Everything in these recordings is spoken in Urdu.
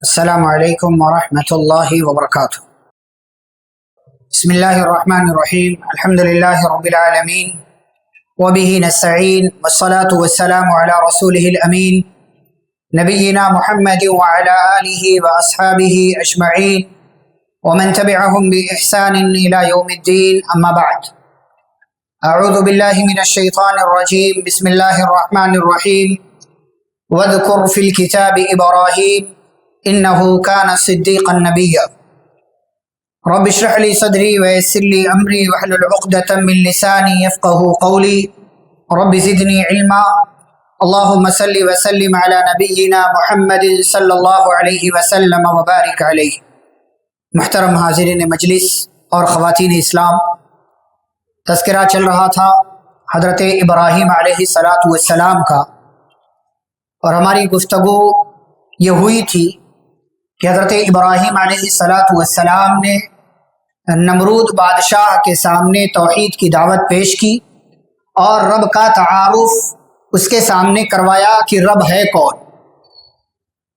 السلام علیکم ورحمۃ اللہ وبرکاتہ۔ بسم اللہ الرحمن الرحیم، الحمد للہ رب العالمین وبہ نستعین والصلاة والسلام علی رسولہ الامین نبینا محمد وعلی آلہ واصحابہ اجمعین ومن تبعهم بإحسان الى یوم الدین، اما بعد۔ اعوذ باللہ من الشیطان الرجیم، بسم اللہ الرحمن الرحیم۔ واذکر فی الکتاب ابراہیم انه كان صديقا نبيا رب اشرح لي صدري ويسر لي امري واحلل عقدة من لساني يفقهوا قولي رب زدني علما اللهم صل وسلم على نبينا محمد صلی اللہ علیہ وسلم وبارک علیہ۔ محترم حاضرین مجلس اور خواتین اسلام، تذکرہ چل رہا تھا حضرت ابراہیم علیہ السلام کا، اور ہماری گفتگو یہ ہوئی تھی کہ حضرت ابراہیم علیہ السلام نے نمرود بادشاہ کے سامنے توحید کی دعوت پیش کی اور رب کا تعارف اس کے سامنے کروایا کہ رب ہے کون۔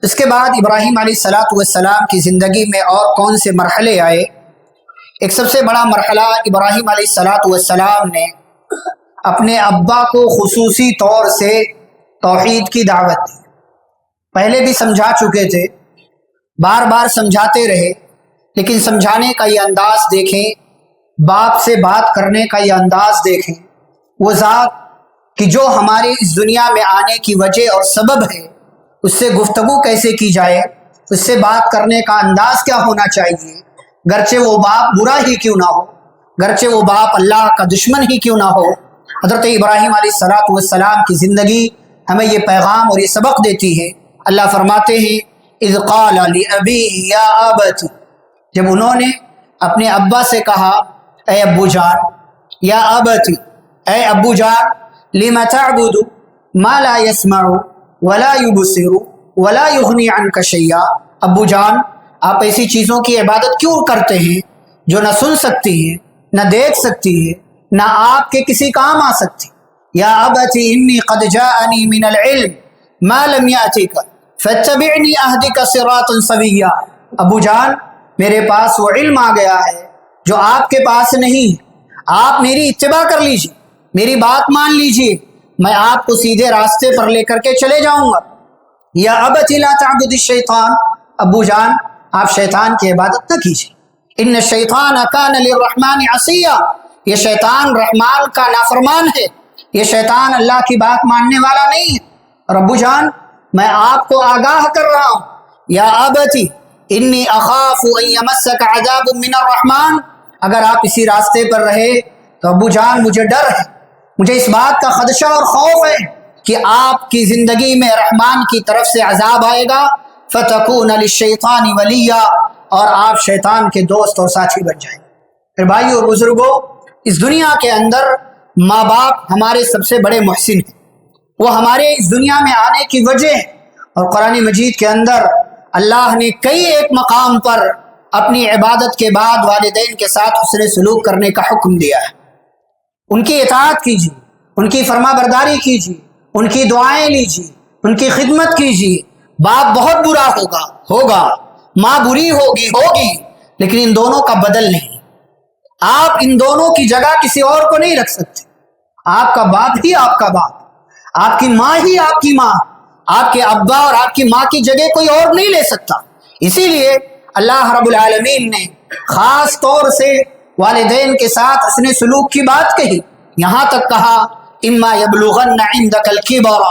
اس کے بعد ابراہیم علیہ السلام کی زندگی میں اور کون سے مرحلے آئے؟ ایک سب سے بڑا مرحلہ، ابراہیم علیہ السلام نے اپنے ابا کو خصوصی طور سے توحید کی دعوت دی۔ پہلے بھی سمجھا چکے تھے، بار بار سمجھاتے رہے، لیکن سمجھانے کا یہ انداز دیکھیں، باپ سے بات کرنے کا یہ انداز دیکھیں۔ وہ ذات کہ جو ہمارے اس دنیا میں آنے کی وجہ اور سبب ہے، اس سے گفتگو کیسے کی جائے، اس سے بات کرنے کا انداز کیا ہونا چاہیے، گرچہ وہ باپ برا ہی کیوں نہ ہو، گرچہ وہ باپ اللہ کا دشمن ہی کیوں نہ ہو۔ حضرت ابراہیم علیہ السلام کی زندگی ہمیں یہ پیغام اور یہ سبق دیتی ہے۔ اللہ فرماتے ہیں اذ قال لأبیہ یا ابت، جب انہوں نے اپنے ابا سے کہا اے ابو جان، یا ابت اے ابو جان، لم تعبد ما لا يسمع ولا يبصر ولا يغني عنك شيئا، ابو جان آپ ایسی چیزوں کی عبادت کیوں کرتے ہیں جو نہ سن سکتی ہیں، نہ دیکھ سکتی ہے، نہ آپ کے کسی کام آ سکتی۔ یا ابت انی قد جاءنی من العلم ما لم یأتک فاتبعنی اہدک صراطا سویا، ابو جان میرے پاس وہ علم آ گیا ہے جو آپ کے پاس نہیں، آپ میری اتباع کر لیجیے، میری بات مان لیجیے، میں آپ کو سیدھے راستے پر لے کر کے چلے جاؤں گا۔ یا ابت لا تعبد الشیطان، ابو جان آپ شیطان کی عبادت نہ کیجیے، ان الشیطان کان للرحمن عصیا، یہ شیطان رحمان کا نافرمان ہے، یہ شیطان اللہ کی بات ماننے والا نہیں ہے۔ اور ابو جان میں آپ کو آگاہ کر رہا ہوں، یا ابتی انی اخاف ان یمسک عذاب من الرحمن، اگر آپ اسی راستے پر رہے تو ابو جان مجھے ڈر ہے، مجھے اس بات کا خدشہ اور خوف ہے کہ آپ کی زندگی میں رحمان کی طرف سے عذاب آئے گا، فتکون للشیطان ولیا، اور آپ شیطان کے دوست اور ساتھی بن جائیں۔ پھر بھائیو اور بزرگوں، اس دنیا کے اندر ماں باپ ہمارے سب سے بڑے محسن ہیں، وہ ہمارے اس دنیا میں آنے کی وجہ ہے، اور قرآن مجید کے اندر اللہ نے کئی ایک مقام پر اپنی عبادت کے بعد والدین کے ساتھ حسن سلوک کرنے کا حکم دیا ہے۔ ان کی اطاعت کیجیے، ان کی فرما برداری کیجیے، ان کی دعائیں لیجیے، ان کی خدمت کیجیے۔ باپ بہت برا ہوگا، ماں بری ہوگی، لیکن ان دونوں کا بدل نہیں، آپ ان دونوں کی جگہ کسی اور کو نہیں رکھ سکتے۔ آپ کا باپ ہی آپ کا باپ، آپ کی ماں ہی آپ کی ماں، آپ کے ابا اور آپ کی ماں کی جگہ کوئی اور نہیں لے سکتا۔ اسی لیے اللہ رب العالمین نے خاص طور سے والدین کے ساتھ حسن سلوک کی بات کہی، یہاں تک کہا اما یبلغن عندک الکبر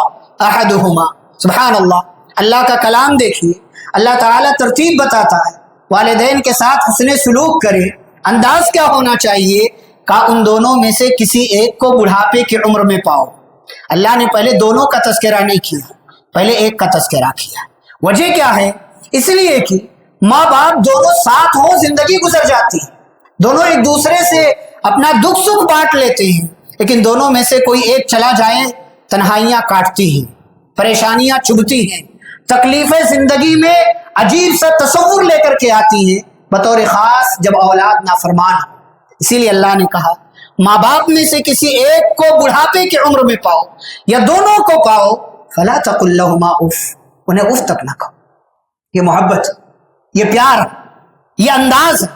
احدہما، سبحان اللہ، اللہ کا کلام دیکھیے، اللہ تعالیٰ ترتیب بتاتا ہے، والدین کے ساتھ حسن سلوک کرے، انداز کیا ہونا چاہیے، کہ ان دونوں میں سے کسی ایک کو بڑھاپے کی عمر میں پاؤ۔ اللہ نے پہلے دونوں کا تذکرہ نہیں کیا، پہلے ایک کا تذکرہ کیا۔ وجہ کیا ہے؟ اس لیے کہ ماں باپ دونوں ساتھ ہوں، زندگی گزر جاتی ہے، دونوں ایک دوسرے سے اپنا دکھ سکھ بانٹ لیتے ہیں، لیکن دونوں میں سے کوئی ایک چلا جائے تنہائیاں کاٹتی ہیں، پریشانیاں چبھتی ہیں، تکلیفیں زندگی میں عجیب سا تصور لے کر کے آتی ہیں، بطور خاص جب اولاد نافرمان ہو۔ اسی لیے اللہ نے کہا ماں باپ میں سے کسی ایک کو بڑھاپے کی عمر میں پاؤ یا دونوں کو پاؤ، فلا تقل لهما اف، انہیں اف تک نہ کہو۔ یہ محبت، یہ پیار، یہ انداز ہے۔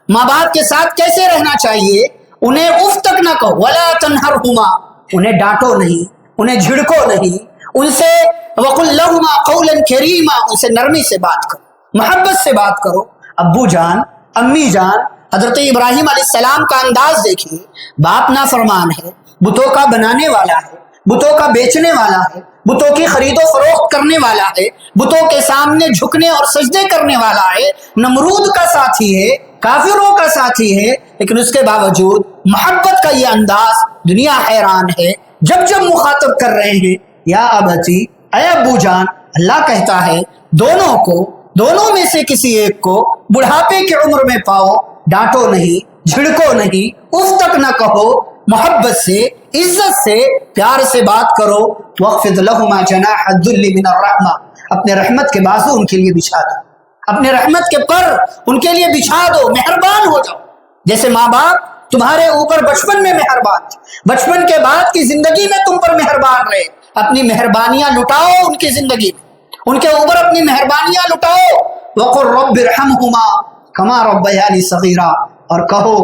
ماں باپ کے ساتھ کیسے رہنا چاہیے؟ انہیں اف تک نہ کہو، ولا تنہرہما، انہیں ڈانٹو نہیں، انہیں جھڑکو نہیں، ان سے وقل لہما قولا کریما، ان سے نرمی سے بات کرو، محبت سے بات کرو۔ ابو جان، امی جان، حضرت ابراہیم علیہ السلام کا انداز دیکھیے، باپ نافرمان ہے، بتوں کا بنانے والا ہے، بتوں کا بیچنے والا ہے، بتوں کی خرید و فروخت کرنے والا ہے، بتوں کے سامنے جھکنے اور سجدے کرنے والا ہے، نمرود کا ساتھی ہے، کافروں کا ساتھی ہے، لیکن اس کے باوجود محبت کا یہ انداز، دنیا حیران ہے جب جب مخاطب کر رہے ہیں یا ابتی، اے ابو جان۔ اللہ کہتا ہے دونوں میں سے کسی ایک کو بڑھاپے کی عمر میں پاؤ، ڈانٹو نہیں، جھڑکو نہیں، اف تک نہ کہو، محبت سے، عزت سے، پیار سے بات کرو۔ وَاخْفِضْ لَهُمَا جَنَاحَ الذُّلِّ مِنَ الرَّحْمَةِ، اپنے رحمت کے بازو ان کے لیے بچھا دو، اپنے رحمت کے پر ان کے لیے بچھا دو، مہربان ہو جاؤ۔ جیسے ماں باپ تمہارے اوپر بچپن میں مہربان تھے، بچپن کے بعد کی زندگی میں تم پر مہربان رہے، اپنی مہربانیاں لٹاؤ ان کی زندگی میں، ان کے اوپر اپنی مہربانیاں لٹاؤ۔ وَقُلْ رَبِّ ارْحَمْهُمَا كَمَا رَبَّيَانِي صَغِيرًا، اور کہو،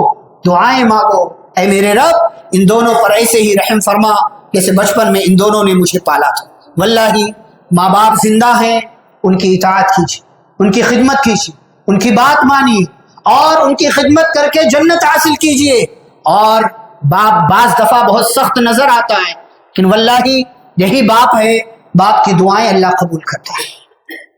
دعائیں مانگو، اے میرے رب ان دونوں پر ایسے ہی رحم فرما جیسے بچپن میں ان دونوں نے مجھے پالا تھا۔ واللہ ماں باپ زندہ ہیں، ان کی اطاعت کیجیے، ان کی خدمت کیجیے، ان کی بات مانیے اور ان کی خدمت کر کے جنت حاصل کیجیے۔ اور باپ بعض دفعہ بہت سخت نظر آتا ہے، لیکن واللہ یہی باپ ہے، باپ کی دعائیں اللہ قبول کرتا ہے،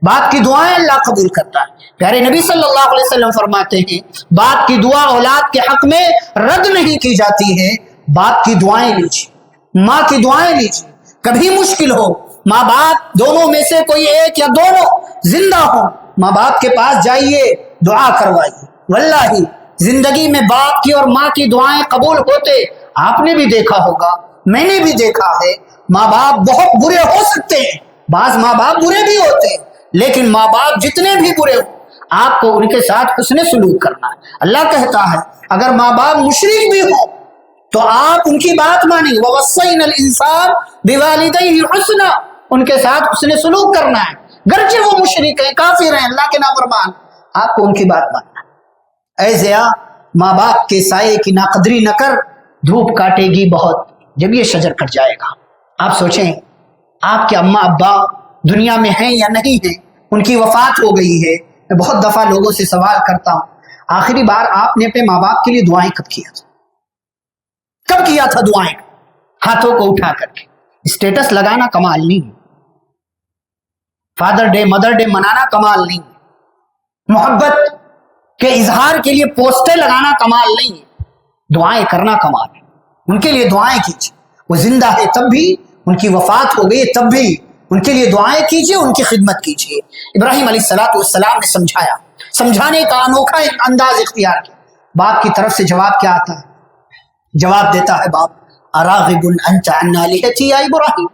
باپ کی دعائیں اللہ قبول کرتا ہے۔ پیارے نبی صلی اللہ علیہ وسلم فرماتے ہیں باپ کی دعا اولاد کے حق میں رد نہیں کی جاتی ہے۔ باپ کی دعائیں لیجیے، ماں کی دعائیں لیجیے، کبھی مشکل ہو، ماں باپ دونوں میں سے کوئی ایک یا دونوں زندہ ہو، ماں باپ کے پاس جائیے، دعا کروائیے۔ واللہ زندگی میں باپ کی اور ماں کی دعائیں قبول ہوتے، آپ نے بھی دیکھا ہوگا، میں نے بھی دیکھا ہے۔ ماں باپ بہت برے ہو سکتے ہیں، بعض ماں باپ برے بھی ہوتے ہیں، لیکن ماں باپ جتنے بھی برے ہوں آپ کو ان کے ساتھ حسن سلوک کرنا ہے۔ اللہ کہتا ہے اگر ماں باپ مشرک بھی ہوں تو آپ ان کی بات مانیں، وَوَصَّيْنَا الْإِنسَانَ بِوَالِدَيْهِ حُسْنًا، ان کے ساتھ حسن سلوک کرنا ہے، گرچہ وہ مشرک ہیں، کافر ہیں، اللہ کے نافرمان، آپ کو ان کی بات ماننا ہے۔ اے زیا، ماں باپ کے سائے کی ناقدری نہ کر، دھوپ کاٹے گی بہت جب یہ شجر کٹ جائے گا۔ آپ سوچیں آپ کے اماں ابا دنیا میں ہیں یا نہیں ہیں، ان کی وفات ہو گئی ہے۔ میں بہت دفعہ لوگوں سے سوال کرتا ہوں آخری بار آپ نے اپنے ماں باپ کے لیے دعائیں کب کیا تھا؟ کب کیا تھا دعائیں؟ ہاتھوں کو اٹھا کر کے۔ اسٹیٹس لگانا کمال نہیں، فادر ڈے مدر ڈے منانا کمال نہیں، محبت کے اظہار کے لیے پوسٹر لگانا کمال نہیں، دعائیں کرنا کمال ہے۔ ان کے لیے دعائیں کیجیے، وہ زندہ ہے تب بھی، ان کی وفات ہو گئی تب بھی ان کے لیے دعائیں کیجیے، ان کی خدمت کیجیے۔ ابراہیم علیہ السلام نے سمجھایا، سمجھانے کا انوکھا ایک انداز اختیار کیا۔ باپ کی طرف سے جواب کیا آتا ہے؟ جواب دیتا ہے باپ، اراغب انت عن آلہتی یا ابراہیم،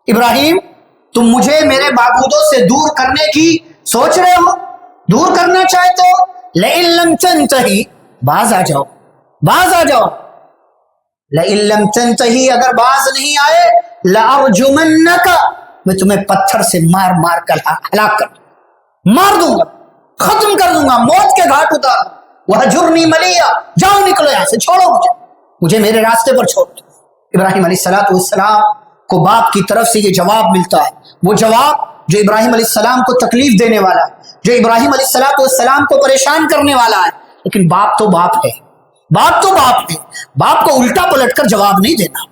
ابراہیم تم مجھے میرے معبودوں سے دور کرنے کی سوچ رہے ہو، دور کرنا چاہتے ہو؟ لئن لم تنتہی، باز آ جاؤ، باز آ جاؤ، لئن لم تنتہی، اگر باز نہیں آئے، لأرجمنک، میں تمہیں پتھر سے مار مار کر ہلاک کر مار دوں گا، ختم کر دوں گا، موت کے گھاٹ اتار دوں۔ وہجرنی ملیہ، جاؤ نکلو یہاں سے، چھوڑو مجھے میرے راستے پر چھوڑ دو۔ ابراہیم علیہ السلام کو باپ کی طرف سے یہ جواب ملتا ہے، وہ جواب جو ابراہیم علیہ السلام کو تکلیف دینے والا ہے، جو ابراہیم علیہ السلام کو پریشان کرنے والا ہے، لیکن باپ تو باپ ہے، باپ تو باپ ہے، باپ کو الٹا پلٹ کر جواب نہیں دینا،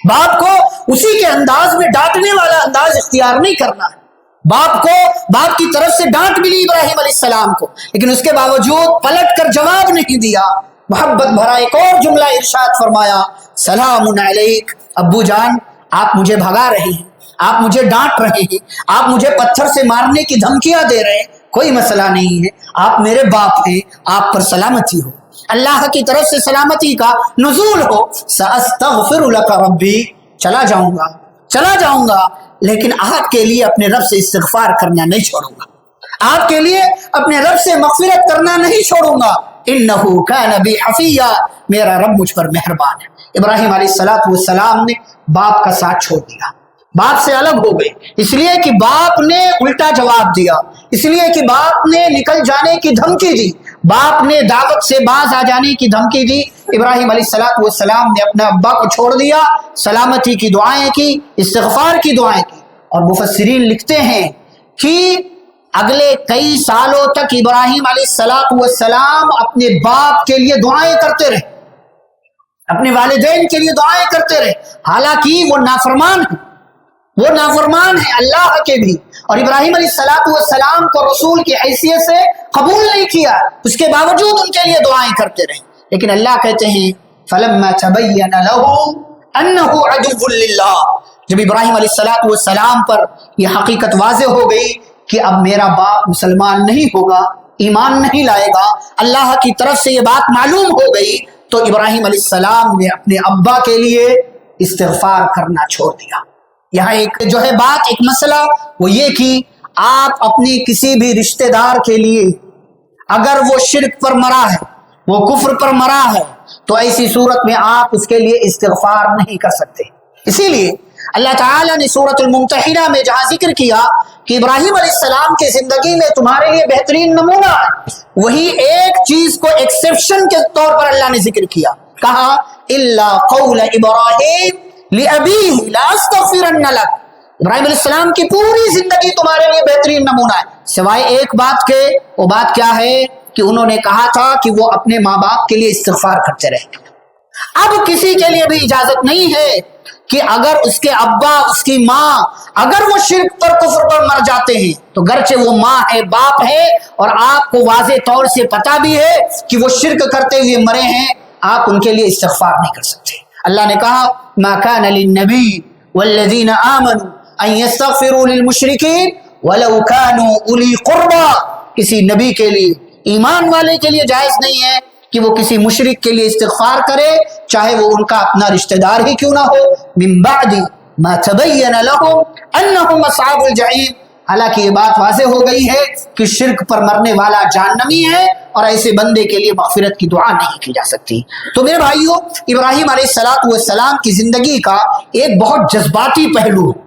باپ کو اسی کے انداز میں ڈانٹنے والا انداز اختیار نہیں کرنا ہے۔ باپ کو باپ کی طرف سے ڈانٹ ملی ابراہیم علیہ السلام کو، لیکن اس کے باوجود پلٹ کر جواب نہیں دیا، محبت بھرا ایک اور جملہ ارشاد فرمایا، سلام علیک، ابو جان آپ مجھے بھگا رہے ہیں، آپ مجھے ڈانٹ رہے ہیں، آپ مجھے پتھر سے مارنے کی دھمکیاں دے رہے ہیں، کوئی مسئلہ نہیں ہے، آپ میرے باپ ہیں، آپ پر سلامتی ہو، اللہ کی طرف سے سلامتی کا نزول ہو۔ سأستغفر لک ربی، چلا جاؤں گا لیکن آپ کے لیے اپنے رب سے استغفار کرنا نہیں چھوڑوں گا، آپ کے لیے اپنے رب سے مغفرت کرنا نہیں چھوڑوں گا، انہ کان بی حفیہ، میرا رب مجھ پر مہربان ہے۔ ابراہیم علیہ السلام نے باپ کا ساتھ چھوڑ دیا، باپ سے الگ ہو گئے، اس لیے کہ باپ نے الٹا جواب دیا، اس لیے کہ باپ نے نکل جانے کی دھمکی دی، باپ نے دعوت سے باز آ جانے کی دھمکی دی۔ ابراہیم علیہ السلام نے اپنے ابا کو چھوڑ دیا، سلامتی کی دعائیں کی، استغفار کی دعائیں کی، اور مفسرین لکھتے ہیں کہ اگلے کئی سالوں تک ابراہیم علیہ السلام اپنے باپ کے لیے دعائیں کرتے رہے، اپنے والدین کے لیے دعائیں کرتے رہے، حالانکہ وہ نافرمان ہیں اللہ کے بھی، اور ابراہیم علیہ السلام کو رسول کی حیثیت سے قبول نہیں کیا، اس کے باوجود ان کے لیے دعائیں کرتے رہے۔ لیکن اللہ کہتے ہیں فَلَمَّا تَبَيَّنَ لَهُ أَنَّهُ عَدُوٌّ لِلَّهِ، جب ابراہیم علیہ السلام پر یہ حقیقت واضح ہو گئی کہ اب میرا باپ مسلمان نہیں ہوگا، ایمان نہیں لائے گا، اللہ کی طرف سے یہ بات معلوم ہو گئی، تو ابراہیم علیہ السلام نے اپنے ابا کے لیے استغفار کرنا چھوڑ دیا۔ یہاں ایک جو ہے بات، ایک مسئلہ وہ یہ کہ آپ اپنی کسی بھی رشتہ دار کے لیے اگر وہ شرک پر مرا ہے، وہ کفر پر مرا ہے، تو ایسی صورت میں آپ اس کے لیے استغفار نہیں کر سکتے۔ اسی لیے اللہ تعالیٰ نے سورۃ الممتحنہ میں جہاں ذکر کیا کہ ابراہیم علیہ السلام کی زندگی میں تمہارے لیے بہترین نمونہ ہے، وہی ایک چیز کو ایکسیپشن کے طور پر اللہ نے ذکر کیا، کہا الا قول ابراہیم لأبیہ لاستغفرن لک، ابراہیم علیہ السلام کی پوری زندگی تمہارے لیے بہترین نمونہ ہے، سوائے ایک بات کے۔ وہ بات کیا ہے کہ انہوں نے کہا تھا کہ وہ اپنے ماں باپ کے لیے استغفار کرتے رہے۔ اب کسی کے لیے بھی اجازت نہیں ہے کہ اگر اس کے ابا، اس کی ماں اگر وہ شرک پر کفر پر مر جاتے ہیں، تو گرچہ وہ ماں ہے، باپ ہے، اور آپ کو واضح طور سے پتا بھی ہے کہ وہ شرک کرتے ہوئے مرے ہیں، آپ ان کے لیے استغفار نہیں کر سکتے۔ اللہ نے کہا ما كان للنبي والذين آمنوا ان يستغفروا للمشركين ولو كانوا اولي قربى، کسی نبی کے لیے، ایمان والے کے لیے جائز نہیں ہے کہ وہ کسی مشرک کے لیے استغفار کرے، چاہے وہ ان کا اپنا رشتہ دار ہی کیوں نہ ہو، من بعد ما تبین لهم انهم اصحاب الجحیم، حالانکہ یہ بات واضح ہو گئی ہے کہ شرک پر مرنے والا جہنمی ہے، اور ایسے بندے کے لیے مغفرت کی دعا نہیں کی جا سکتی۔ تو میرے بھائیو، ابراہیم علیہ السلام کی زندگی کا ایک بہت جذباتی پہلو ہے،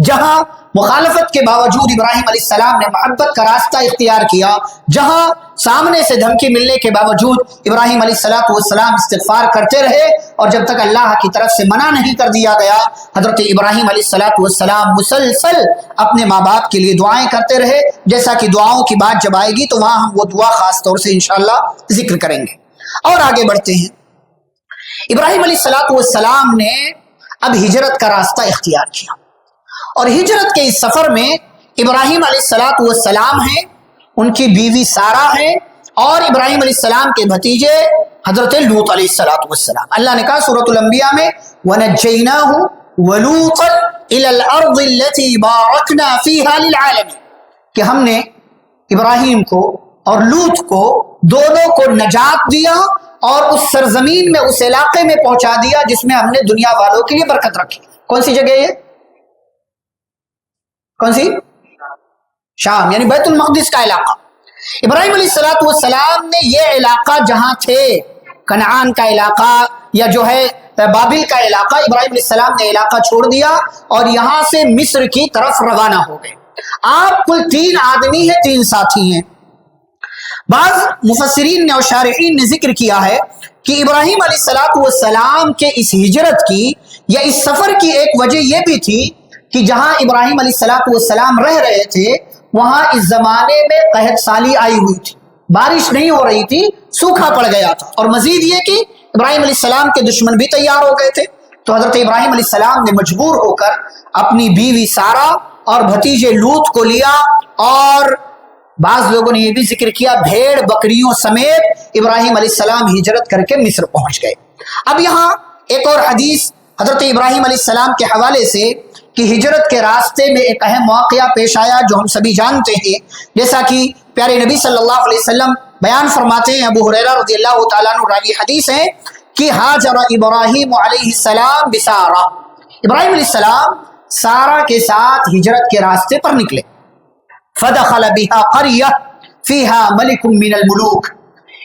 جہاں مخالفت کے باوجود ابراہیم علیہ السلام نے محبت کا راستہ اختیار کیا، جہاں سامنے سے دھمکی ملنے کے باوجود ابراہیم علیہ السلام استغفار کرتے رہے، اور جب تک اللہ کی طرف سے منع نہیں کر دیا گیا، حضرت ابراہیم علیہ السلام مسلسل اپنے ماں باپ کے لیے دعائیں کرتے رہے، جیسا کہ دعاؤں کی بات جب آئے گی تو وہاں ہم وہ دعا خاص طور سے انشاءاللہ ذکر کریں گے۔ اور آگے بڑھتے ہیں۔ ابراہیم علیہ السلام نے اب ہجرت کا راستہ اختیار کیا، اور ہجرت کے اس سفر میں ابراہیم علیہ السلام ہیں، ان کی بیوی سارہ ہے، اور ابراہیم علیہ السلام کے بھتیجے حضرت لوط علیہ السلام۔ اللہ نے کہا سورۃ الانبیاء میں وَنَجَّيْنَاهُ وَلُوطًا إِلَى الْأَرْضِ الَّتِي بَارَكْنَا فِيهَا لِلْعَالَمِينَ، کہ ہم نے ابراہیم کو اور لوط کو دونوں کو نجات دیا، اور اس سرزمین میں، اس علاقے میں پہنچا دیا جس میں ہم نے دنیا والوں کے لیے برکت رکھی۔ کون سی جگہ یہ؟ کون سی؟ شام، یعنی بیت المقدس کا علاقہ۔ ابراہیم علیہ السلام نے یہ علاقہ جہاں تھے، کنعان کا علاقہ یا جو ہے بابل کا علاقہ، ابراہیم علیہ السلام نے علاقہ چھوڑ دیا اور یہاں سے مصر کی طرف روانہ ہو گئے۔ آپ کل 3 آدمی ہیں، 3 ساتھی ہیں۔ بعض مفسرین نے اور شارحین نے ذکر کیا ہے کہ ابراہیم علیہ السلام کے اس ہجرت کی یا اس سفر کی ایک وجہ یہ بھی تھی کہ جہاں ابراہیم علیہ السلام رہ رہے تھے وہاں اس زمانے میں قحط سالی آئی ہوئی تھی، بارش نہیں ہو رہی تھی، سوکھا پڑ گیا تھا، اور مزید یہ کہ ابراہیم علیہ السلام کے دشمن بھی تیار ہو گئے تھے۔ تو حضرت ابراہیم علیہ السلام نے مجبور ہو کر اپنی بیوی سارہ اور بھتیجے لوط کو لیا، اور بعض لوگوں نے یہ بھی ذکر کیا بھیڑ بکریوں سمیت ابراہیم علیہ السلام ہجرت کر کے مصر پہنچ گئے۔ اب یہاں ایک اور حدیث حضرت ابراہیم علیہ السلام کے حوالے سے کہ ہجرت کے راستے میں ایک اہم واقعہ پیش آیا جو ہم سبھی جانتے ہیں، جیسا کہ پیارے نبی صلی اللہ علیہ وسلم بیان فرماتے ہیں، ابو ہریرہ رضی اللہ تعالیٰ عنہ راوی حدیث ہے کہ ہاجر ابراہیم علیہ السلام بسارہ، ابراہیم علیہ السلام سارہ کے ساتھ ہجرت کے راستے پر نکلے۔ فدخل بها قریہ فیہا ملک من الملوک،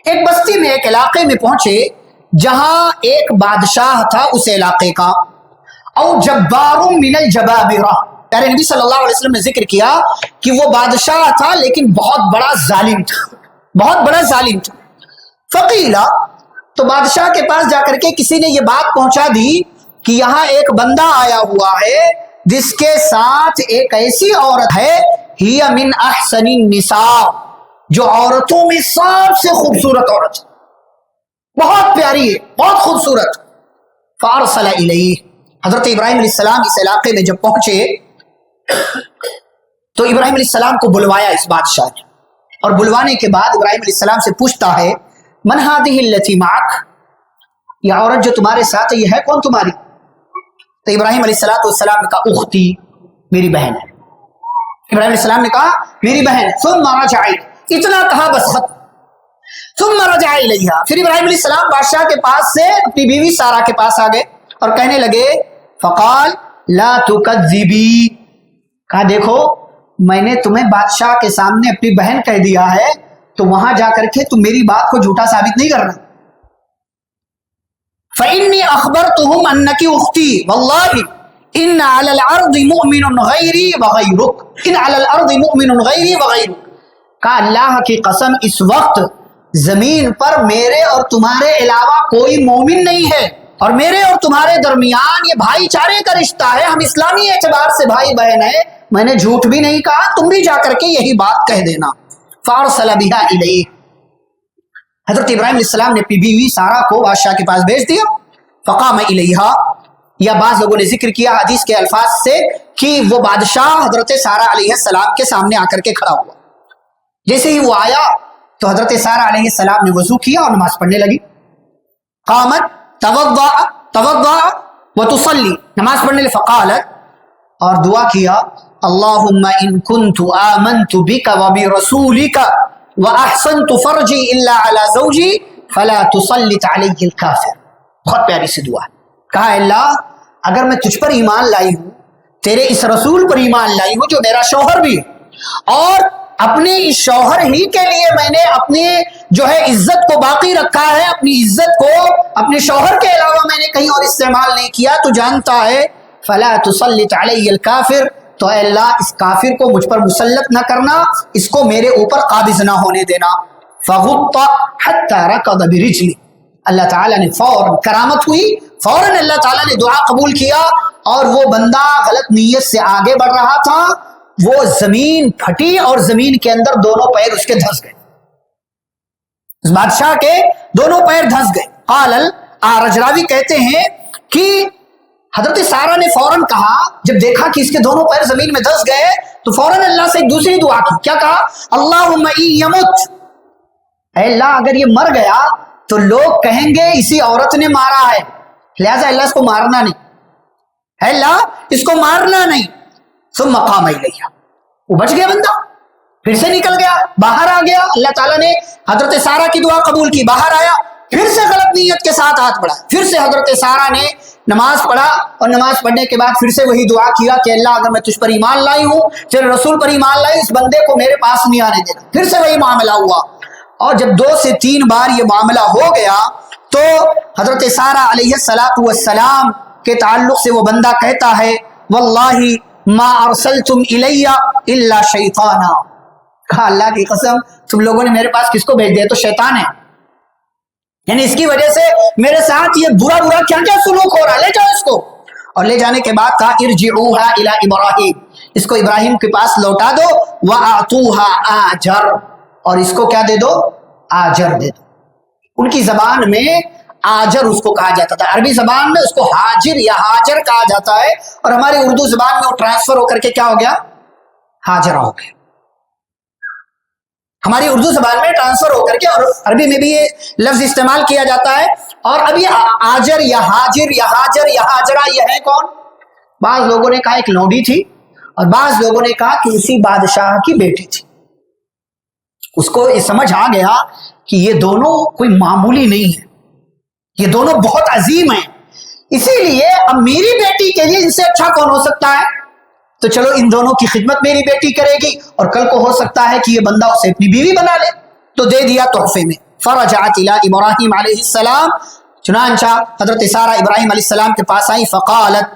ایک بستی میں، ایک علاقے میں پہنچے جہاں ایک بادشاہ تھا اس علاقے کا، او جبار من الجبابرہ. پیارے نبی صلی اللہ علیہ وسلم نے ذکر کیا کہ وہ بادشاہ تھا لیکن بہت بڑا ظالم تھا, بہت بڑا ظالم تھا. فقیلا, تو بادشاہ کے پاس جا کر کے کسی نے یہ بات پہنچا دی کہ یہاں ایک بندہ آیا ہوا ہے جس کے ساتھ ایک ایسی عورت ہے, ہی من احسن النساء, جو عورتوں میں سب سے خوبصورت عورت, بہت پیاری ہے, بہت خوبصورت. فارسل الیہ, حضرت ابراہیم علیہ السلام اس علاقے میں جب پہنچے تو ابراہیم علیہ السلام کو بلوایا اس بادشاہ نے, اور بلوانے کے بعد ابراہیم علیہ السلام سے پوچھتا ہے من هذه التي معك, یہ عورت جو تمہارے ساتھ ہے یہ ہے کون تمہاری؟ تو ابراہیم علیہ السلام نے کہا اختی, میری بہن ہے. ابراہیم علیہ السلام نے کہا میری بہن. ثم رجع, اتنا کہا بس ختم. ثم رجع الیہا, پھر ابراہیم علیہ السلام بادشاہ کے پاس سے اپنی بیوی سارا کے پاس آ گئے اور کہنے لگے فقال لا تکذبی, کہا دیکھو میں نے تمہیں بادشاہ کے سامنے اپنی بہن کہہ دیا ہے تو وہاں جا کر کے تم میری بات کو جھوٹا ثابت نہیں کرنا. فإني أخبرتهم أنك أختي والله إن على الأرض مؤمن غيري وغيرك, إن على الأرض مؤمن غيري وغيرك, کہا اللہ کی قسم اس وقت زمین پر میرے اور تمہارے علاوہ کوئی مومن نہیں ہے, اور میرے اور تمہارے درمیان یہ بھائی چارے کا رشتہ ہے, ہم اسلامی اعتبار سے بھائی بہن ہیں, میں نے جھوٹ بھی نہیں کہا, تم بھی جا کر کے یہی بات کہہ دینا. فارسل بها الیہ, حضرت ابراہیم علیہ السلام نے اپنی بیوی سارا کو بادشاہ کے پاس بھیج دیا. فقام الیہا, یا بعض لوگوں نے ذکر کیا حدیث کے الفاظ سے کہ وہ بادشاہ حضرت سارا علیہ السلام کے سامنے آ کر کے کھڑا ہوا. جیسے ہی وہ آیا تو حضرت سارا علیہ السلام نے وضو کیا اور نماز پڑھنے لگی. قامت توضأ وتصلی, نماز پڑھنے لگی. فقالت, اور دعا کیا اللہم ان کنت آمنت بک وبرسولک واحسنت فرجی الا علی زوجی فلا تسلط علیہ الکافر. بہت پیاری سی دعا ہے. کہا اللہ اگر میں تجھ پر ایمان لائی ہوں, تیرے اس رسول پر ایمان لائی ہوں جو میرا شوہر بھی ہے, اور اپنے اس شوہر ہی کے لیے میں نے اپنی جو ہے عزت کو باقی رکھا ہے, اپنی عزت کو اپنے شوہر کے علاوہ میں نے کہیں اور استعمال نہیں کیا, تو جانتا ہے فلا تسلط علیہ الکافر, تو اے اللہ اس کافر کو مجھ پر مسلط نہ کرنا, اس کو میرے اوپر قابض نہ ہونے دینا. فغط حتی رکض برجلی, اللہ تعالیٰ نے فوراً کرامت ہوئی, فوراً اللہ تعالیٰ نے دعا قبول کیا, اور وہ بندہ غلط نیت سے آگے بڑھ رہا تھا, وہ زمین پھٹی اور زمین کے اندر دونوں پیر اس کے دھس گئے, اس بادشاہ کے دونوں پیر دھس گئے. قال الارج, راوی کہتے ہیں کہ حضرت سارا نے فوراً کہا, جب دیکھا کہ اس کے دونوں پیر زمین میں دھس گئے تو فوراً اللہ سے ایک دوسری دعا کی. کیا کہا؟ اللہم ان یمت, اے اللہ اگر یہ مر گیا تو لوگ کہیں گے اسی عورت نے مارا ہے, لہذا اللہ اس کو مارنا نہیں, اے اللہ اس کو مارنا نہیں. ثم قام الیہ, وہ بچ گیا بندہ, پھر سے نکل گیا, باہر آ گیا. اللہ تعالیٰ نے حضرت سارا کی دعا قبول کی, باہر آیا, پھر سے غلط نیت کے ساتھ ہاتھ بڑھا, پھر سے حضرت سارا نے نماز پڑھا, اور نماز پڑھنے کے بعد پھر سے وہی دعا کیا کہ اللہ اگر میں تجھ پر ایمان لائی ہوں, تیرے رسول پر ایمان لائی, اس بندے کو میرے پاس نہیں آنے دینا. پھر سے وہی معاملہ ہوا, اور جب 2 سے 3 بار یہ معاملہ ہو گیا تو حضرت سارا علیہ السلام کے تعلق سے وہ بندہ کہتا ہے واللہ ما ارسلتم الی الا شیطانا, کہا اللہ کی قسم تم لوگوں نے میرے پاس کس کو بھیج دیا؟ تو شیطان ہے, یعنی اس کی وجہ سے میرے ساتھ یہ برا کیا کیا سلوک ہو رہا ہے, لے جاؤ اس کو. اور لے جانے کے بعد کہا ارجعوها الی ابراہیم, اس کو ابراہیم کے پاس لوٹا دو, واعطوها آجر, اور اس کو کیا دے دو؟ آجر دے دو. ان کی زبان میں آجر اس کو کہا جاتا تھا, عربی زبان میں اس کو حاجر یا حاجر کہا جاتا ہے, اور ہماری اردو زبان میں وہ ٹرانسفر ہو کر کے کیا ہو گیا؟ حاجرہ ہو گیا. ہماری اردو زبان میں ٹرانسفر ہو کر کے, اور عربی میں بھی یہ لفظ استعمال کیا جاتا ہے. اور اب یہ آجر یا حاجر یا حاجر یا حاجرہ یہ ہے کون؟ بعض لوگوں نے کہا ایک لونڈی تھی, اور بعض لوگوں نے کہا کہ اسی بادشاہ کی بیٹی تھی. اس کو یہ سمجھ آ گیا کہ یہ دونوں کوئی معمولی نہیں ہے, یہ دونوں بہت عظیم ہیں, اسی لیے اب میری بیٹی کے لیے ان سے اچھا کون ہو سکتا ہے, تو چلو ان دونوں کی خدمت میری بیٹی کرے گی, اور کل کو ہو سکتا ہے کہ یہ بندہ اسے اپنی بیوی بنا لے, تو دے دیا تحفے میں. فرجعت الی ابراہیم علیہ السلام, چنانچہ حضرت سارا ابراہیم علیہ السلام کے پاس آئی. فقالت,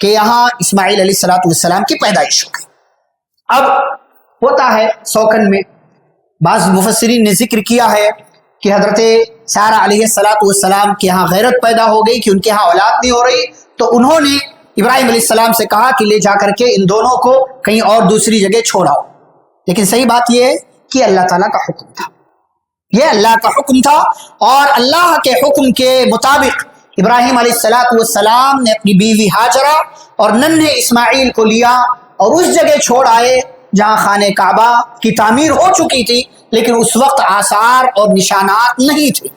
کہ یہاں اسماعیل علیہ السلام کی پیدائش ہو گئی۔ اب ہوتا ہے سوکن میں، بعض مفسرین نے ذکر کیا ہے کہ حضرت سارہ علیہ السلام کے یہاں غیرت پیدا ہو گئی کہ ان کے یہاں اولاد نہیں ہو رہی، تو انہوں نے ابراہیم علیہ السلام سے کہا کہ لے جا کر کے ان دونوں کو کہیں اور دوسری جگہ چھوڑاؤ۔ لیکن صحیح بات یہ ہے کہ اللہ تعالیٰ کا حکم تھا، یہ اللہ کا حکم تھا، اور اللہ کے حکم کے مطابق ابراہیم علیہ السلام نے اپنی بیوی ہاجرہ اور ننھے اسماعیل کو لیا اور اس جگہ چھوڑ آئے جہاں خانہ کعبہ کی تعمیر ہو چکی تھی، لیکن اس وقت آثار اور نشانات نہیں تھے۔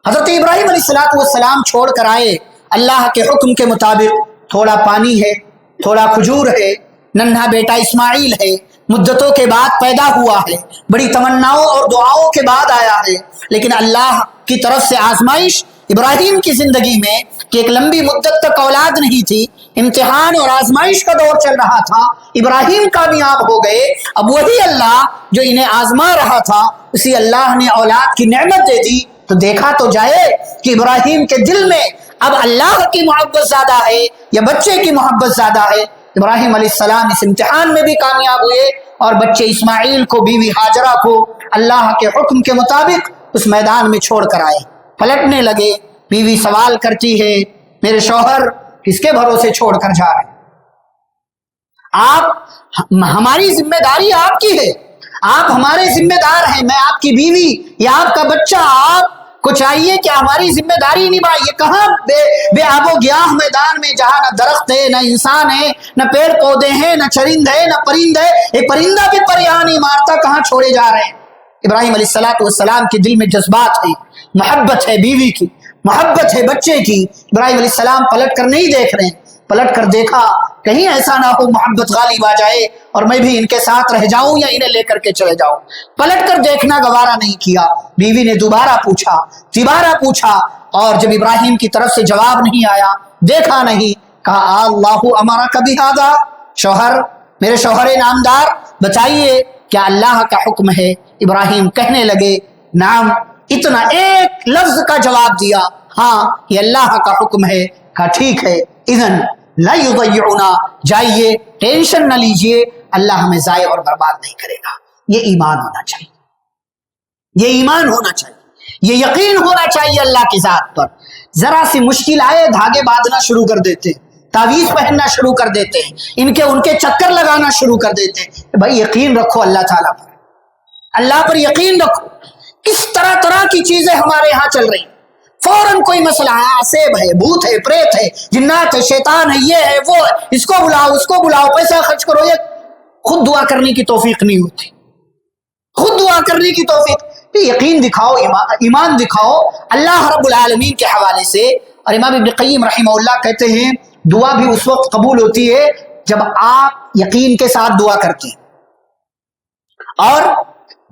حضرت ابراہیم علیہ السلام چھوڑ کر آئے اللہ کے حکم کے مطابق، تھوڑا پانی ہے، تھوڑا کھجور ہے، ننھا بیٹا اسماعیل ہے، مدتوں کے بعد پیدا ہوا ہے، بڑی تمناؤں اور دعاؤں کے بعد آیا ہے، لیکن اللہ کی طرف سے آزمائش ابراہیم کی زندگی میں کہ ایک لمبی مدت تک اولاد نہیں تھی، امتحان اور آزمائش کا دور چل رہا تھا، ابراہیم کامیاب ہو گئے۔ اب وہی اللہ جو انہیں آزما رہا تھا، اسی اللہ نے اولاد کی نعمت دے دی۔ تو دیکھا تو جائے کہ ابراہیم کے دل میں اب اللہ کی محبت زیادہ ہے یا بچے کی محبت زیادہ ہے۔ ابراہیم علیہ السلام اس امتحان میں بھی کامیاب ہوئے اور بچے اسماعیل کو، بیوی ہاجرہ کو اللہ کے حکم کے مطابق اس میدان میں چھوڑ کر آئے۔ پلٹنے لگے، بیوی سوال کرتی ہے میرے شوہر کس کے بھروسے چھوڑ کر جا رہے ہیں؟ آپ، ہماری ذمہ داری آپ کی ہے، آپ ہمارے ذمہ دار ہیں، میں آپ کی بیوی یا آپ کا بچہ، آپ کو چاہیے کہ ہماری ذمہ داری نبھائیے۔ کہاں بے آب و گیاہ میدان میں جہاں نہ درخت ہے، نہ انسان ہے، نہ پیڑ پودے ہیں، نہ چرند ہے، نہ پرند ہے، ایک پرندہ بھی پریان نہیں مارتا، کہاں چھوڑے جا رہے ہیں؟ ابراہیم علیہ السلام کے دل میں جذبات ہے، محبت ہے بیوی کی، محبت ہے بچے کی۔ ابراہیم علیہ السلام پلٹ کر نہیں دیکھ رہے ہیں، پلٹ کر دیکھا کہیں ایسا نہ ہو محبت غالب آ جائے اور میں بھی ان کے ساتھ رہ جاؤں یا انہیں لے کر کے چلے جاؤں۔ پلٹ کر دیکھنا گوارا نہیں کیا، بیوی نے دوبارہ پوچھا، تیبارہ پوچھا، اور جب ابراہیم کی طرف سے جواب نہیں آیا، دیکھا نہیں، کہا اللہ امرک بہذا، شوہر، میرے شوہر نامدار، بتائیے کیا اللہ کا حکم ہے؟ ابراہیم کہنے لگے نعم، اتنا ایک لفظ کا جواب دیا، ہاں یہ اللہ کا حکم ہے۔ کہا ٹھیک ہے، اذن لا یضیعنا، جائیے، ٹینشن نہ لیجئے، اللہ ہمیں ضائع اور برباد نہیں کرے گا۔ یہ ایمان ہونا چاہیے، یہ ایمان ہونا چاہیے، یہ یقین ہونا چاہیے اللہ کی ذات پر۔ ذرا سی مشکل آئے دھاگے باندھنا شروع کر دیتے ہیں، تعویذ پہننا شروع کر دیتے ہیں، ان کے چکر لگانا شروع کر دیتے ہیں۔ بھائی یقین رکھو اللہ تعالیٰ پر، اللہ پر یقین رکھو۔ کس طرح طرح کی چیزیں ہمارے ہاں چل رہی ہیں، فوراً کوئی مسئلہ ہے، عصیب ہے، بھوت ہے، پریت ہے، جنات ہے، شیطان ہے، یہ ہے، وہ ہے، اس کو بلاؤ، اس کو بلاؤ، پیسہ خرچ کرو، یہ خود دعا کرنے کی توفیق نہیں ہوتی، خود دعا کرنے کی توفیق۔ یقین دکھاؤ، ایمان دکھاؤ اللہ رب العالمین کے حوالے سے۔ اور امام ابن قیم رحمہ اللہ کہتے ہیں دعا بھی اس وقت قبول ہوتی ہے جب آپ یقین کے ساتھ دعا کرتے ہیں، اور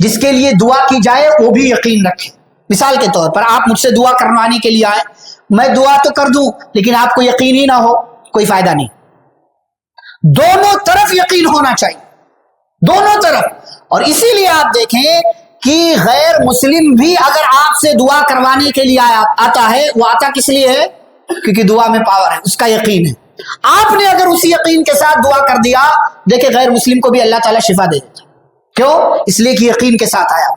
جس کے لیے دعا کی جائے وہ بھی یقین رکھے۔ مثال کے طور پر آپ مجھ سے دعا کروانے کے لیے آئے، میں دعا تو کر دوں لیکن آپ کو یقین ہی نہ ہو، کوئی فائدہ نہیں۔ دونوں طرف یقین ہونا چاہیے، دونوں طرف۔ اور اسی لیے آپ دیکھیں کہ غیر مسلم بھی اگر آپ سے دعا کروانے کے لیے آتا ہے، وہ آتا کس لیے ہے؟ کیونکہ دعا میں پاور ہے، اس کا یقین ہے۔ آپ نے اگر اسی یقین کے ساتھ دعا کر دیا، دیکھیں غیر مسلم کو بھی اللہ تعالیٰ شفا دے دیتا۔ کیوں؟ اس لیے کہ یقین کے ساتھ آیا،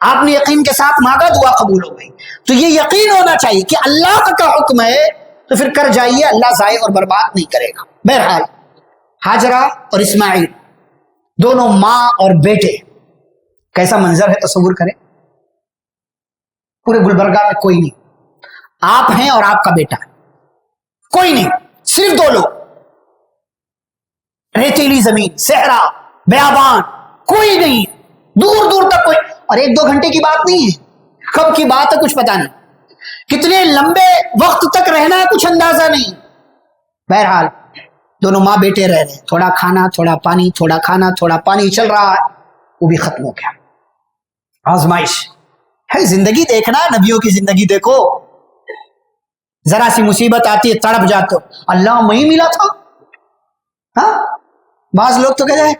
آپ نے یقین کے ساتھ مانگا، دعا قبول ہو گئی۔ تو یہ یقین ہونا چاہیے کہ اللہ کا حکم ہے تو پھر کر جائیے، اللہ ضائع اور برباد نہیں کرے گا۔ بہرحال ہاجرہ اور اسماعیل دونوں ماں اور بیٹے، کیسا منظر ہے، تصور کریں۔ پورے گلبرگہ میں کوئی نہیں، آپ ہیں اور آپ کا بیٹا، کوئی نہیں، صرف دو لوگ، ریتیلی زمین، صحرا، بیابان، کوئی نہیں، دور دور تک کوئی، اور ایک دو گھنٹے کی بات نہیں ہے، کب کی بات ہے کچھ پتا نہیں، کتنے لمبے وقت تک رہنا ہے کچھ اندازہ نہیں۔ بہرحال دونوں ماں بیٹے رہ رہے، تھوڑا کھانا تھوڑا پانی، تھوڑا کھانا تھوڑا پانی چل رہا ہے، وہ بھی ختم ہو گیا۔ آزمائش ہے، زندگی دیکھنا، نبیوں کی زندگی دیکھو، ذرا سی مصیبت آتی ہے تڑپ جاتے ہو، اللہ میں ہی ملا تھا۔ ہاں بعض لوگ تو کہتے ہیں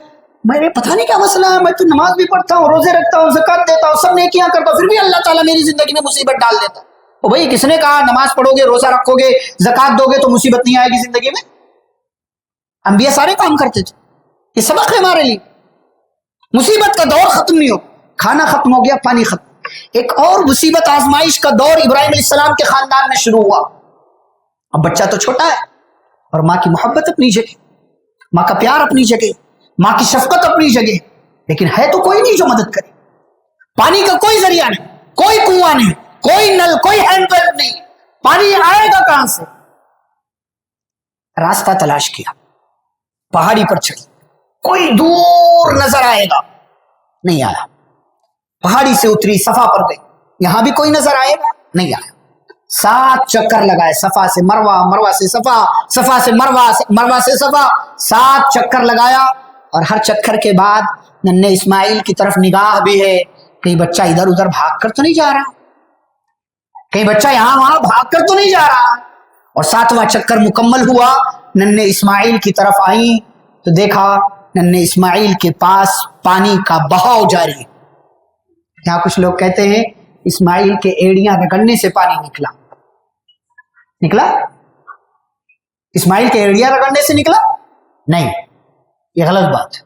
میں پتہ نہیں کیا مسئلہ ہے، میں تو نماز بھی پڑھتا ہوں، روزے رکھتا ہوں، زکات دیتا ہوں، سب نیکیاں کرتا ہوں، پھر بھی اللہ تعالیٰ میری زندگی میں مصیبت ڈال دیتا۔ او بھائی کس نے کہا نماز پڑھو گے، روزہ رکھو گے، زکات دو گے تو مصیبت نہیں آئے گی زندگی میں؟ انبیاء سارے کام کرتے تھے. یہ سبق ہے ہمارے لیے. مصیبت کا دور ختم نہیں ہو, کھانا ختم ہو گیا, پانی ختم. ایک اور مصیبت آزمائش کا دور ابراہیم علیہ السلام کے خاندان میں شروع ہوا. اب بچہ تو چھوٹا ہے اور ماں کی محبت اپنی جگہ, ماں کا پیار اپنی جگہ, ماں کی شفقت اپنی جگہ, لیکن ہے تو کوئی نہیں جو مدد کرے. پانی کا کوئی ذریعہ نہیں, کوئی کنواں نہیں, کوئی نل, کوئی ہینڈ پمپ نہیں. پانی آئے گا کہاں سے؟ راستہ تلاش کیا, پہاڑی پر چڑھی, کوئی دور نظر آئے گا, نہیں آیا. پہاڑی سے اتری, صفا پر گئی, یہاں بھی کوئی نظر آئے گا, نہیں آیا. 7 چکر لگائے, صفا سے مروا, مروا سے صفا, صفا سے مروا, مروا سے صفا, 7 چکر لگایا. اور ہر چکر کے بعد ننھے اسماعیل کی طرف نگاہ بھی ہے, کہیں بچہ ادھر ادھر بھاگ کر تو نہیں جا رہا, کہیں بچہ یہاں وہاں بھاگ کر تو نہیں جا رہا. اور 7واں چکر مکمل ہوا, ننھے اسماعیل کی طرف آئی تو دیکھا ننھے اسماعیل کے پاس پانی کا بہاؤ جاری ہے. یہاں کچھ لوگ کہتے ہیں اسماعیل کے ایڑیاں رگڑنے سے پانی نکلا. اسماعیل کے ایڑیاں رگڑنے سے نکلا؟ نہیں, یہ غلط بات.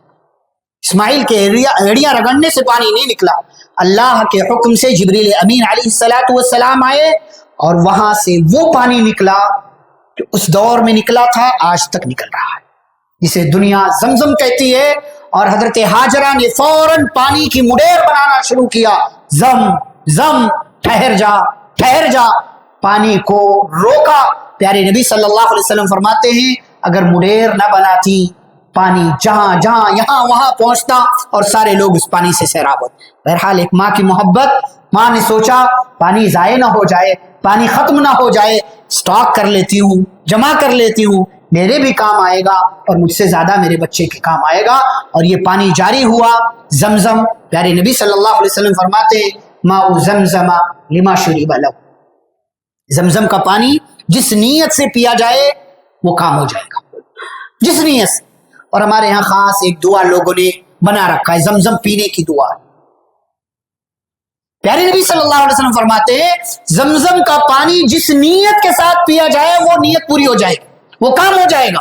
اسماعیل کے ایڑیاں رگڑنے سے پانی نہیں نکلا. اللہ کے حکم سے جبریل امین علیہ السلام آئے اور وہاں سے وہ پانی نکلا جو اس دور میں نکلا تھا, آج تک نکل رہا ہے, جسے دنیا زمزم کہتی ہے. اور حضرت ہاجرہ نے فوراً پانی کی مڈیر بنانا شروع کیا. زم زم, ٹھہر جا ٹھہر جا, پانی کو روکا. پیارے نبی صلی اللہ علیہ وسلم فرماتے ہیں اگر مڈیر نہ بناتی, پانی جہاں جہاں یہاں وہاں پہنچتا اور سارے لوگ اس پانی سے سیراب ہوتے. بہرحال ایک ماں کی محبت, ماں نے سوچا پانی ضائع نہ ہو جائے, پانی ختم نہ ہو جائے, سٹاک کر لیتی ہوں, جمع کر لیتی ہوں, میرے بھی کام آئے گا اور مجھ سے زیادہ میرے بچے کے کام آئے گا. اور یہ پانی جاری ہوا زمزم. پیارے نبی صلی اللہ علیہ وسلم فرماتے ہیں ماء زمزم لما شرب له, زمزم کا پانی جس نیت سے پیا جائے وہ کام ہو جائے گا, جس نیت سے. اور ہمارے یہاں خاص ایک دعا لوگوں نے بنا رکھا ہے, زمزم پینے کی دعا. پیارے نبی صلی اللہ علیہ وسلم فرماتے ہیں زمزم کا پانی جس نیت کے ساتھ پیا جائے وہ نیت پوری ہو جائے گی, وہ کام ہو جائے گا.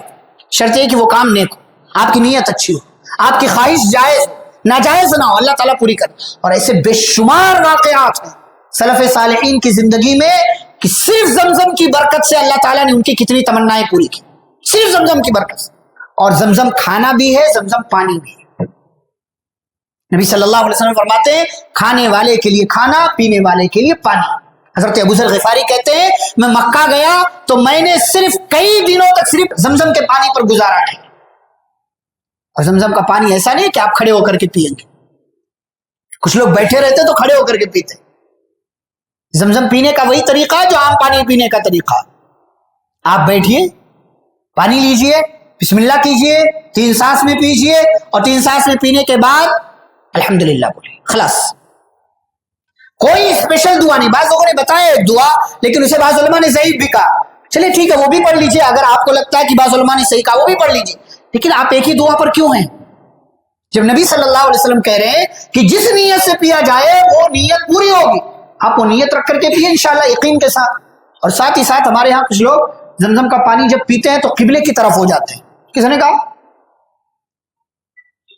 شرط یہ کہ وہ کام نیک ہو, آپ کی نیت اچھی ہو, آپ کی خواہش جائز, ناجائز نہ ہو, اللہ تعالیٰ پوری کر. اور ایسے بے شمار واقعات ہیں سلف صالحین کی زندگی میں کہ صرف زمزم کی برکت سے اللہ تعالیٰ نے ان کی کتنی تمنائیں پوری کی, صرف زمزم کی برکت سے. اور زمزم کھانا بھی ہے, زمزم پانی بھی ہے. نبی صلی اللہ علیہ وسلم فرماتے ہیں کھانے والے کے لیے کھانا, پینے والے کے لیے پانی. حضرت ابو ذر غفاری کہتے ہیں میں مکہ گیا تو میں نے صرف کئی دنوں تک صرف زمزم کے پانی پر گزارا ہے. اور زمزم کا پانی ایسا نہیں کہ آپ کھڑے ہو کر کے پیئیں گے, کچھ لوگ بیٹھے رہتے تو کھڑے ہو کر کے پیتے. زمزم پینے کا وہی طریقہ ہے جو عام پانی پینے کا طریقہ. آپ بیٹھیے, پانی لیجئے, بسم اللہ کیجئے, 3 سانس میں پیجئے, اور 3 سانس میں پینے کے بعد الحمدللہ بولے, خلاص. کوئی اسپیشل دعا نہیں. بعض لوگوں نے بتایا ایک دعا لیکن اسے بعض علماء نے ضعیف بھی کہا. چلے ٹھیک ہے, وہ بھی پڑھ لیجئے اگر آپ کو لگتا ہے کہ بعض علماء نے صحیح کہا, وہ بھی پڑھ لیجئے. لیکن آپ ایک ہی دعا پر کیوں ہیں جب نبی صلی اللہ علیہ وسلم کہہ رہے ہیں کہ جس نیت سے پیا جائے وہ نیت پوری ہوگی. آپ وہ نیت رکھ کر کے پیئے انشاءاللہ یقین کے ساتھ. اور ساتھ ہی ساتھ ہمارے ہاں کچھ لوگ زمزم کا پانی جب پیتے ہیں تو قبلے کی طرف ہو جاتے ہیں. کس نے کہا؟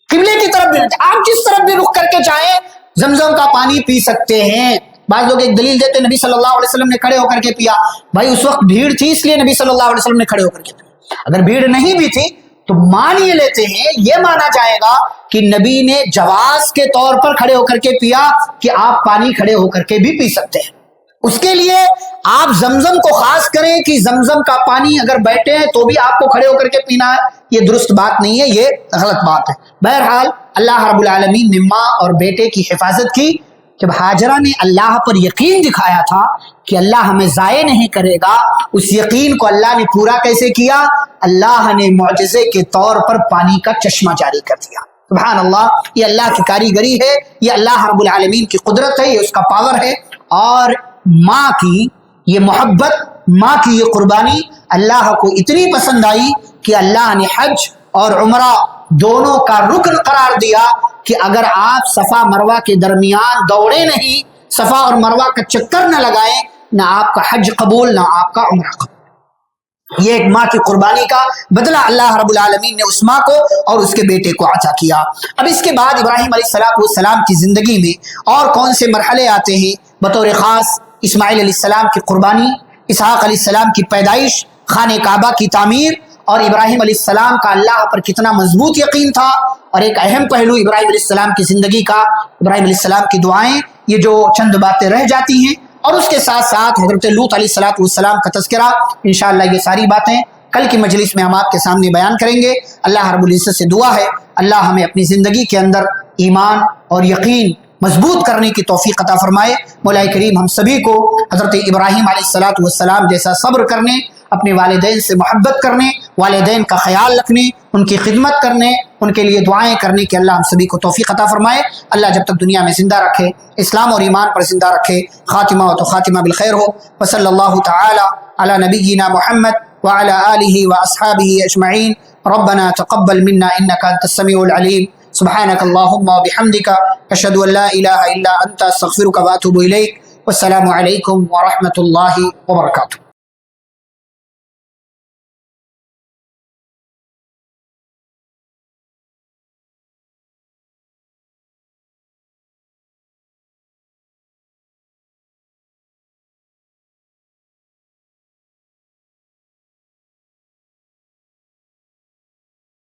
قبلے کی طرف بھی. آپ جس طرف بھی رخ کر کے چاہیں زمزم کا پانی پی سکتے ہیں. بعض لوگ ایک دلیل دیتے نبی صلی اللہ علیہ وسلم نے کھڑے ہو کر کے پیا. بھائی اس وقت بھیڑ تھی اس لیے نبی صلی اللہ علیہ وسلم نے کھڑے ہو کر کے پیا. اگر بھیڑ نہیں بھی تھی تو مان یہ لیتے ہیں, یہ مانا جائے گا کہ نبی نے جواز کے طور پر کھڑے ہو کر کے پیا کہ آپ پانی کھڑے ہو کر کے بھی پی سکتے ہیں. اس کے لیے آپ زمزم کو خاص کریں کہ زمزم کا پانی اگر بیٹھے ہیں تو بھی آپ کو کھڑے ہو کر کے پینا ہے, یہ درست بات نہیں ہے, یہ غلط بات ہے. بہرحال اللہ رب العالمین نے ماں اور بیٹے کی حفاظت کی. جب ہاجرہ نے اللہ پر یقین دکھایا تھا کہ اللہ ہمیں ضائع نہیں کرے گا, اس یقین کو اللہ نے پورا کیسے کیا؟ اللہ نے معجزے کے طور پر پانی کا چشمہ جاری کر دیا. سبحان اللہ, یہ اللہ کی کاریگری ہے, یہ اللہ رب العالمین کی قدرت ہے, یہ اس کا پاور ہے. اور ماں کی یہ محبت, ماں کی یہ قربانی اللہ کو اتنی پسند آئی کہ اللہ نے حج اور عمرہ دونوں کا رکن قرار دیا کہ اگر آپ صفا مروہ کے درمیان دوڑے نہیں, صفا اور مروہ کا چکر نہ لگائیں, نہ آپ کا حج قبول نہ آپ کا عمرہ قبول. یہ ایک ماں کی قربانی کا بدلہ اللہ رب العالمین نے اس ماں کو اور اس کے بیٹے کو عطا کیا۔ اب اس کے بعد ابراہیم علیہ السلام کی زندگی میں اور کون سے مرحلے آتے ہیں؟ بطور خاص اسماعیل علیہ السلام کی قربانی، اسحاق علیہ السلام کی پیدائش، خانہ کعبہ کی تعمیر، اور ابراہیم علیہ السلام کا اللہ پر کتنا مضبوط یقین تھا۔ اور ایک اہم پہلو ابراہیم علیہ السلام کی زندگی کا، ابراہیم علیہ السلام کی دعائیں، یہ جو چند باتیں رہ جاتی ہیں، اور اس کے ساتھ ساتھ حضرت لوط علیہ السلام کا تذکرہ۔ انشاءاللہ یہ ساری باتیں کل کی مجلس میں ہم آپ کے سامنے بیان کریں گے۔ اللہ رب العزت سے دعا ہے اللہ ہمیں اپنی زندگی کے اندر ایمان اور یقین مضبوط کرنے کی توفیق عطا فرمائے۔ مولا کریم ہم سبھی کو حضرت ابراہیم علیہ السلام جیسا صبر کرنے، اپنے والدین سے محبت کرنے، والدین کا خیال رکھنے، ان کی خدمت کرنے، ان کے لیے دعائیں کرنے کی اللہ ہم سبھی کو توفیق عطا فرمائے۔ اللہ جب تک دنیا میں زندہ رکھے، اسلام اور ایمان پر زندہ رکھے، خاتمہ و تو خاتمہ بالخیر ہو۔ وصلی اللہ تعالی علی نبینا محمد وعلی آلہ واصحابہ اجمعین۔ ربنا تقبل منا انک انت السمیع العلیم۔ سبحانک اللہم وبحمدک، اشہد ان لا الہ الا انت، استغفرک واتوب الیک۔ والسلام علیکم ورحمۃ اللہ وبرکاتہ۔